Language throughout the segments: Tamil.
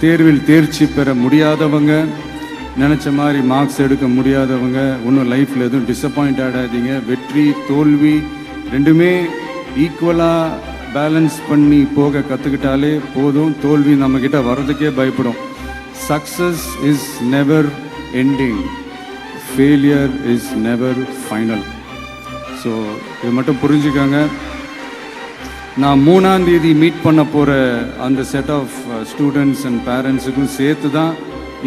தேர்வில் தேர்ச்சி பெற முடியாதவங்க, நினச்ச மாதிரி மார்க்ஸ் எடுக்க முடியாதவங்க ஒன்றும் லைஃப்பில் எதுவும் டிசப்பாயிண்ட் ஆகாதீங்க. வெற்றி தோல்வி ரெண்டுமே ஈக்குவலாக பேலன்ஸ் பண்ணி போக கற்றுக்கிட்டாலே போதும். தோல்வி நம்மக்கிட்ட வர்றதுக்கே பயப்படும். Success is never ending, failure is never final. So இது மட்டும் புரிஞ்சுக்கோங்க. நான் 3ஆம் தேதி மீட் பண்ண போகிற அந்த செட் ஆஃப் ஸ்டூடெண்ட்ஸ் அண்ட் பேரண்ட்ஸுக்கும் சேர்த்து தான்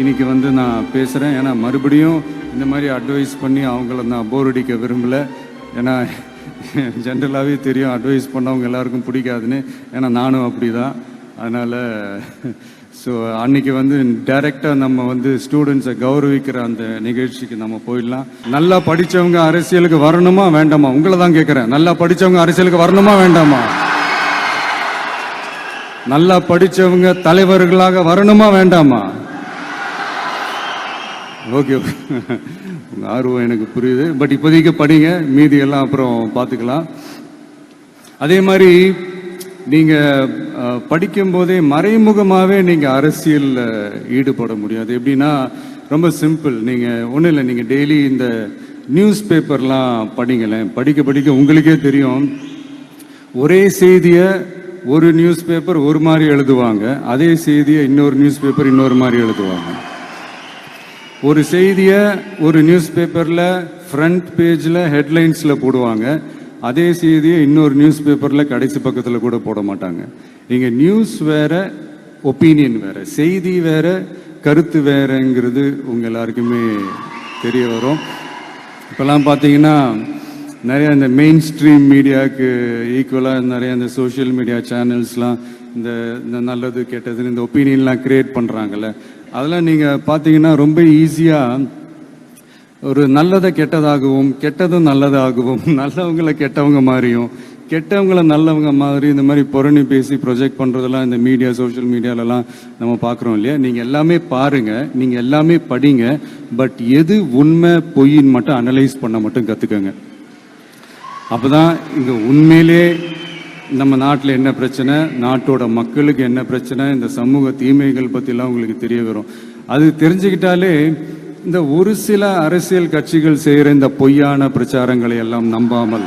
இன்றைக்கி நான் பேசுகிறேன். ஏன்னா மறுபடியும் இந்த மாதிரி அட்வைஸ் பண்ணி அவங்கள நான் போர் அடிக்க விரும்பலை. ஏன்னா ஜென்ரலாகவே தெரியும் அட்வைஸ் பண்ணவங்க எல்லாருக்கும் பிடிக்காதுன்னு. ஏன்னா நானும் அப்படி தான். அதனால் ஸோ அன்றைக்கி டைரெக்டாக நம்ம ஸ்டூடெண்ட்ஸை கௌரவிக்கிற அந்த நிகழ்ச்சிக்கு நம்ம போயிடலாம். நல்லா படித்தவங்க அரசியலுக்கு வரணுமா வேண்டாமா? உங்களை தான் கேட்குறேன். நல்லா படித்தவங்க அரசியலுக்கு வரணுமா வேண்டாமா? நல்லா படித்தவங்க தலைவர்களாக வரணுமா வேண்டாமா? ஓகே, உங்கள் ஆர்வம் எனக்கு புரியுது. பட் இப்போதைக்கு படிங்க, மீதி எல்லாம் அப்புறம் பார்த்துக்கலாம். அதே மாதிரி நீங்கள் படிக்கும்போதே மறைமுகமாகவே நீங்கள் அரசியலில் ஈடுபட முடியாது. எப்படின்னா ரொம்ப சிம்பிள். நீங்கள் ஒன்றும் இல்லை, நீங்கள் டெய்லி இந்த நியூஸ் பேப்பர்லாம் படிங்களேன். படிக்க படிக்க உங்களுக்கே தெரியும், ஒரே செய்தியை ஒரு நியூஸ் பேப்பர் ஒரு மாதிரி எழுதுவாங்க, அதே செய்தியை இன்னொரு நியூஸ் பேப்பர் இன்னொரு மாதிரி எழுதுவாங்க. ஒரு செய்தியை ஒரு நியூஸ் பேப்பரில் ஃப்ரண்ட் பேஜில் ஹெட்லைன்ஸில் போடுவாங்க, அதே செய்தியை இன்னொரு நியூஸ் பேப்பரில் கடைசி பக்கத்தில் கூட போட மாட்டாங்க. நீங்கள் நியூஸ் வேற, ஒப்பீனியன் வேற, செய்தி வேற, கருத்து வேறங்கிறது உங்கள் எல்லாருக்குமே தெரிய வரும். இப்போல்லாம் பார்த்தீங்கன்னா நிறைய இந்த மெயின் ஸ்ட்ரீம் மீடியாவுக்கு ஈக்குவலாக நிறைய இந்த சோஷியல் மீடியா சேனல்ஸ்லாம் இந்த நல்லது கெட்டதுன்னு இந்த ஒப்பீனியன்லாம் க்ரியேட் பண்ணுறாங்கல்ல. அதெல்லாம் நீங்கள் பார்த்தீங்கன்னா ரொம்ப ஈஸியாக ஒரு நல்லதை கெட்டதாகவும் கெட்டதும் நல்லதாகவும் நல்லவங்களை கெட்டவங்க மாதிரியும் கெட்டவங்களை நல்லவங்க மாதிரி இந்த மாதிரி புரணி பேசி ப்ரொஜெக்ட் பண்ணுறதெல்லாம் இந்த மீடியா சோஷியல் மீடியாலலாம் நம்ம பார்க்குறோம் இல்லையா. நீங்கள் எல்லாமே பாருங்கள், நீங்கள் எல்லாமே படிங்க. பட் எது உண்மை பொய்ன்னு மட்டும் அனலைஸ் பண்ண மட்டும் கற்றுக்கங்க. அப்போ தான் இங்கே உண்மையிலே நம்ம நாட்டில் என்ன பிரச்சனை, நாட்டோட மக்களுக்கு என்ன பிரச்சனை, இந்த சமூக தீமைகள் பற்றிலாம் உங்களுக்கு தெரிய வரும். அது தெரிஞ்சுக்கிட்டாலே இந்த ஒரு சில அரசியல் கட்சிகள் செய்கிற இந்த பொய்யான பிரச்சாரங்களை எல்லாம் நம்பாமல்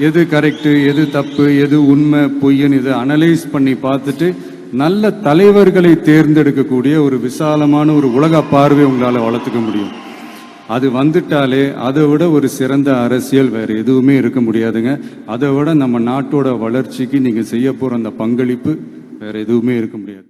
எது கரெக்டு, எது தப்பு, எது உண்மை பொய்ன்னு இதை அனலைஸ் பண்ணி பார்த்துட்டு நல்ல தலைவர்களை தேர்ந்தெடுக்கக்கூடிய ஒரு விசாலமான ஒரு உலக பார்வை உங்களால் வளர்த்துக்க முடியும். அது வந்துட்டாலே அதை விட ஒரு சிறந்த அரசியல் வேறு எதுவுமே இருக்க முடியாதுங்க. அதை விட நம்ம நாட்டோட வளர்ச்சிக்கு நீங்கள் செய்ய போகிற அந்த பங்களிப்பு வேறு எதுவுமே இருக்க முடியாது.